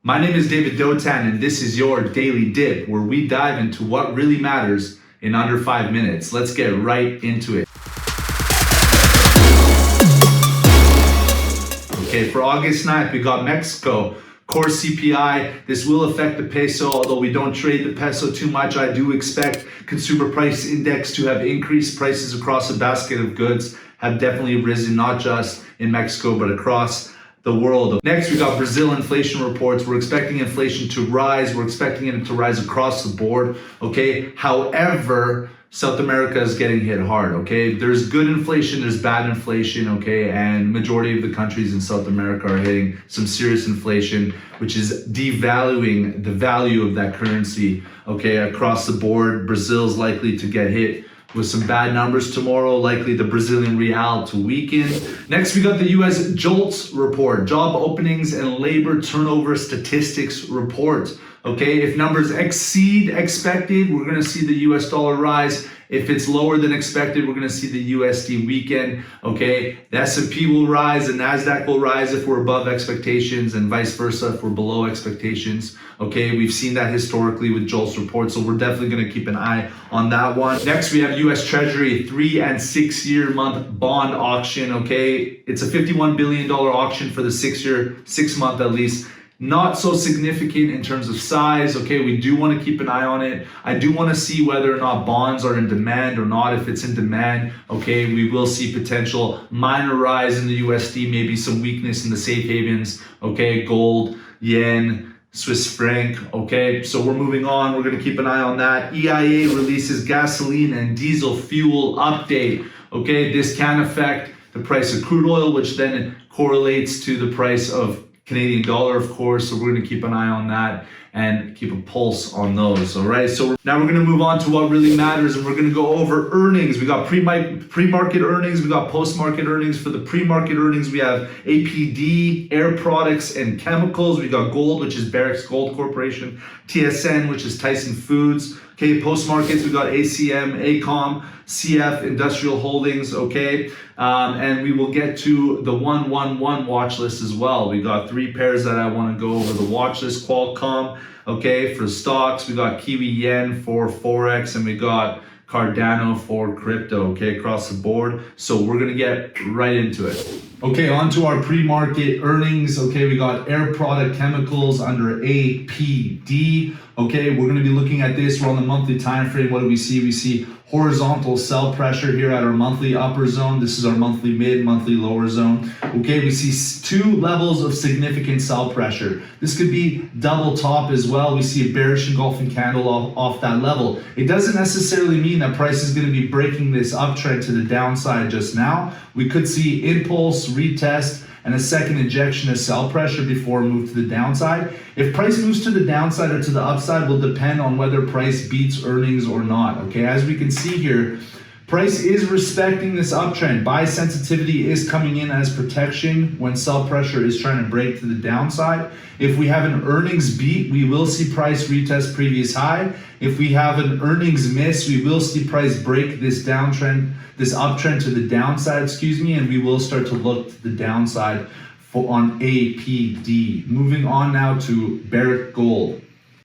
My name is David Dotan, and this is your Daily Dip, where we dive into what really matters in under 5 minutes. Let's get right into it. Okay, for August 9th, we got Mexico. Core CPI, this will affect the peso, although we don't trade the peso too much. I do expect consumer price index to have increased. Prices across a basket of goods have definitely risen, not just in Mexico, but across the world. Next, we got Brazil inflation reports. We're expecting inflation to rise. We're expecting it to rise across the board, okay? However, South America is getting hit hard, okay? There's good inflation, there's bad inflation, okay? And majority of the countries in South America are hitting some serious inflation, which is devaluing the value of that currency, okay? Across the board, Brazil's likely to get hit with some bad numbers tomorrow, likely the Brazilian real to weaken. Next, we got the US JOLTS report, job openings and labor turnover statistics report. Okay, if numbers exceed expected, we're gonna see the US dollar rise. If it's lower than expected, we're gonna see the USD weaken. Okay, the S&P will rise, the NASDAQ will rise if we're above expectations, and vice versa if we're below expectations. Okay, we've seen that historically with JOLTS reports, so we're definitely gonna keep an eye on that one. Next, we have US Treasury 3 and 6 year month bond auction. Okay, it's a $51 billion auction for the 6 month at least. Not so significant in terms of size, okay? We do want to keep an eye on it. I do want to see whether or not bonds are in demand or not. If it's in demand, okay, we will see potential minor rise in the USD, maybe some weakness in the safe havens, okay? Gold, yen, Swiss franc, okay? So we're moving on. We're going to keep an eye on that. EIA releases gasoline and diesel fuel update, okay? This can affect the price of crude oil, which then correlates to the price of Canadian dollar, of course, so we're going to keep an eye on that and keep a pulse on those. All right, so now we're going to move on to what really matters, and we're going to go over earnings. We got pre-market earnings, we got post-market earnings. For the pre-market earnings, we have APD, Air Products and Chemicals. We got Gold, which is Barrick's Gold Corporation, TSN, which is Tyson Foods. Okay, post-markets, we got ACM, ACOM, CF, Industrial Holdings, okay? And we will get to the 111 watch list as well. We got 3 pairs that I want to go over the watch list. Qualcomm, okay, for stocks. We got Kiwi Yen for Forex, and we got Cardano for crypto, okay, across the board. So we're gonna get right into it. Okay, on to our pre-market earnings. Okay, we got Air Product Chemicals under APD. Okay, we're gonna be looking at this. We're on the monthly time frame. What do we see? We see horizontal sell pressure here at our monthly upper zone. This is our monthly mid, monthly lower zone. Okay, we see 2 levels of significant sell pressure. This could be double top as well. We see a bearish engulfing candle off that level. It doesn't necessarily mean that price is going to be breaking this uptrend to the downside just now. We could see impulse, retest, and a second injection of sell pressure before we move to the downside. If price moves to the downside or to the upside will depend on whether price beats earnings or not. Okay, as we can see here, price is respecting this uptrend. Buy sensitivity is coming in as protection when sell pressure is trying to break to the downside. If we have an earnings beat, we will see price retest previous high. If we have an earnings miss, we will see price break this downtrend, this uptrend to the downside, and we will start to look to the downside on APD. Moving on now to Barrick Gold.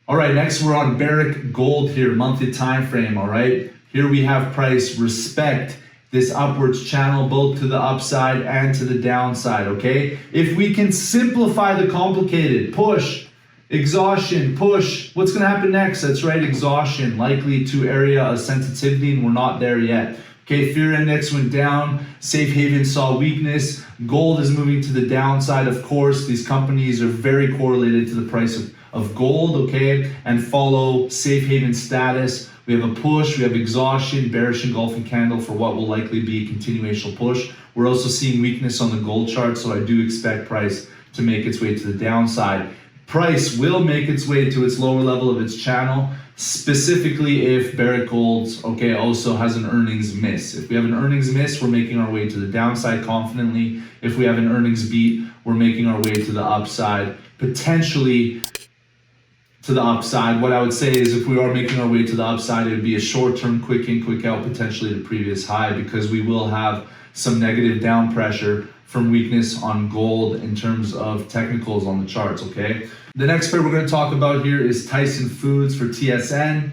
All right, next we're on Barrick Gold here, monthly time frame, all right? Here we have price respect this upwards channel both to the upside and to the downside, okay? If we can simplify the complicated, push, exhaustion, push, what's gonna happen next? That's right, exhaustion, likely to area of sensitivity, and we're not there yet. Okay, fear index went down, safe haven saw weakness, gold is moving to the downside, of course. These companies are very correlated to the price of gold, okay, and follow safe haven status. We have a push, we have exhaustion, bearish engulfing candle for what will likely be a continuational push. We're also seeing weakness on the gold chart, so I do expect price to make its way to the downside. Price will make its way to its lower level of its channel, specifically if Barrick Gold, okay, also has an earnings miss. If we have an earnings miss, we're making our way to the downside confidently. If we have an earnings beat, we're making our way to the upside, potentially to the upside. What I would say is if we are making our way to the upside, it would be a short-term quick in, quick out, potentially the previous high, because we will have some negative down pressure from weakness on gold in terms of technicals on the charts, okay? The next pair we're going to talk about here is Tyson Foods for TSN.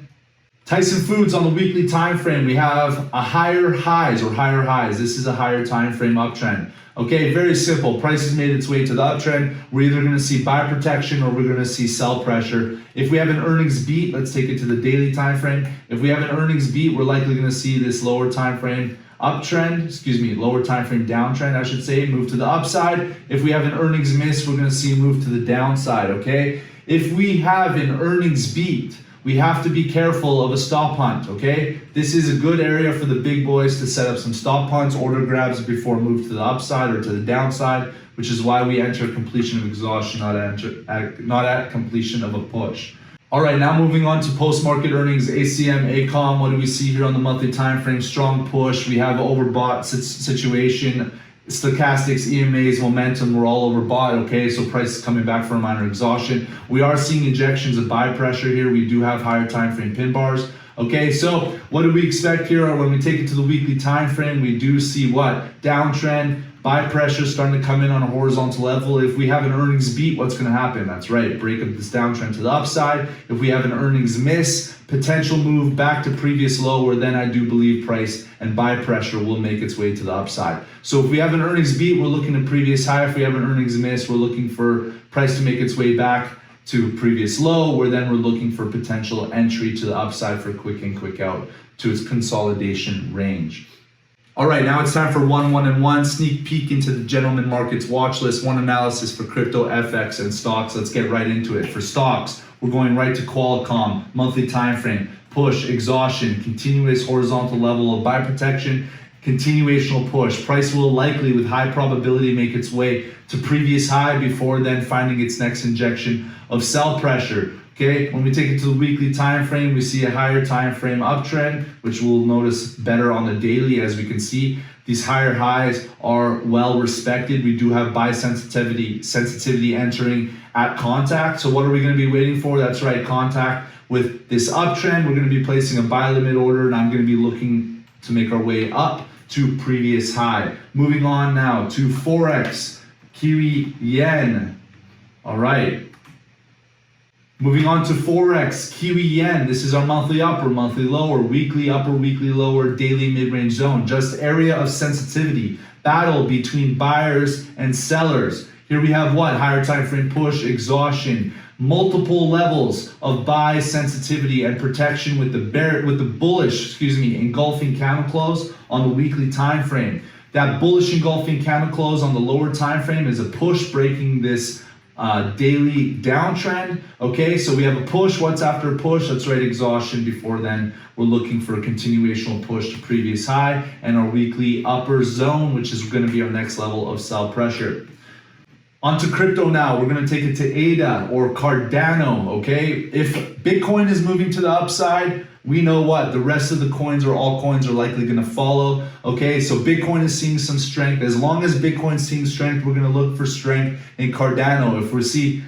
Tyson Foods on the weekly time frame, we have a higher highs. This is a higher time frame uptrend. Okay, very simple. Price has made its way to the uptrend. We're either going to see buy protection or we're going to see sell pressure. If we have an earnings beat, let's take it to the daily time frame. If we have an earnings beat, we're likely going to see this lower time frame uptrend, lower time frame downtrend, I should say, move to the upside. If we have an earnings miss, we're going to see move to the downside, okay? If we have an earnings beat, we have to be careful of a stop hunt, okay? This is a good area for the big boys to set up some stop hunts, order grabs before move to the upside or to the downside, which is why we enter completion of exhaustion, not at completion of a push. All right, now moving on to post-market earnings, ACM, ACOM. What do we see here on the monthly time frame? Strong push. We have overbought situation. Stochastics, EMAs, momentum, we're all overbought, okay? So price is coming back for a minor exhaustion. We are seeing injections of buy pressure here. We do have higher time frame pin bars. Okay, so what do we expect here? When we take it to the weekly time frame, we do see what? Downtrend, buy pressure starting to come in on a horizontal level. If we have an earnings beat, what's going to happen? That's right, break up this downtrend to the upside. If we have an earnings miss, potential move back to previous low, where then I do believe price and buy pressure will make its way to the upside. So if we have an earnings beat, we're looking at previous high. If we have an earnings miss, we're looking for price to make its way back to previous low, where then we're looking for potential entry to the upside for quick in, quick out to its consolidation range. All right, now it's time for one sneak peek into the Gentleman Markets watch list, one analysis for crypto, FX, and stocks. Let's get right into it. For stocks, we're going right to Qualcomm, monthly time frame, push, exhaustion, continuous horizontal level of buy protection, continuational push. Price will likely, with high probability, make its way to previous high before then finding its next injection of sell pressure. Okay, when we take it to the weekly time frame, we see a higher time frame uptrend, which we'll notice better on the daily. As we can see, these higher highs are well respected. We do have buy sensitivity entering at contact. So what are we going to be waiting for? That's right, contact with this uptrend. We're going to be placing a buy limit order, and I'm going to be looking to make our way up to previous high. Moving on now to Forex, Kiwi Yen. All right. Moving on to Forex, Kiwi Yen. This is our monthly upper, monthly lower, weekly upper, weekly lower, daily mid-range zone. Just area of sensitivity. Battle between buyers and sellers. Here we have what? Higher time frame push, exhaustion, multiple levels of buy sensitivity and protection with the bullish, engulfing candle close on the weekly time frame. That bullish engulfing candle close on the lower time frame is a push breaking this daily downtrend. Okay, so we have a push. What's after a push? That's right, exhaustion. Before then, we're looking for a continuational push to previous high and our weekly upper zone, which is going to be our next level of sell pressure. Onto crypto now. We're going to take it to ADA or Cardano. Okay, if Bitcoin is moving to the upside, we know what the rest of the coins or all coins are likely going to follow. Okay, so Bitcoin is seeing some strength. As long as Bitcoin's seeing strength, we're going to look for strength in Cardano. If we see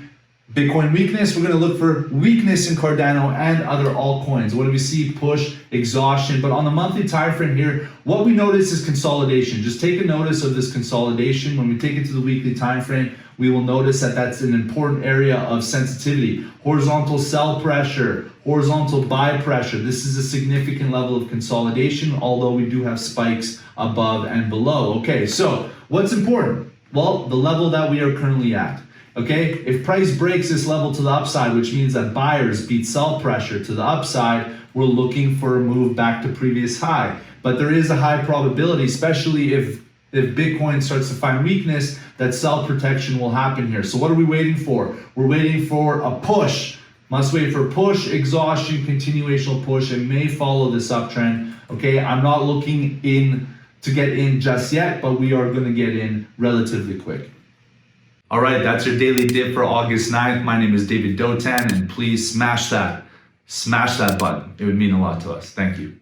Bitcoin weakness, we're going to look for weakness in Cardano and other altcoins. What do we see? Push, exhaustion. But on the monthly time frame here, what we notice is consolidation. Just take a notice of this consolidation. When we take it to the weekly time frame, we will notice that that's an important area of sensitivity. Horizontal sell pressure, horizontal buy pressure. This is a significant level of consolidation, although we do have spikes above and below. Okay, so what's important? Well, the level that we are currently at. Okay, if price breaks this level to the upside, which means that buyers beat sell pressure to the upside, we're looking for a move back to previous high. But there is a high probability, especially if Bitcoin starts to find weakness, that sell protection will happen here. So what are we waiting for? We're waiting for a push. Must wait for push, exhaustion, continuational push, and may follow this uptrend. Okay, I'm not looking to get in just yet, but we are going to get in relatively quick. All right, that's your daily dip for August 9th. My name is David Dotan, and please smash that button. It would mean a lot to us. Thank you.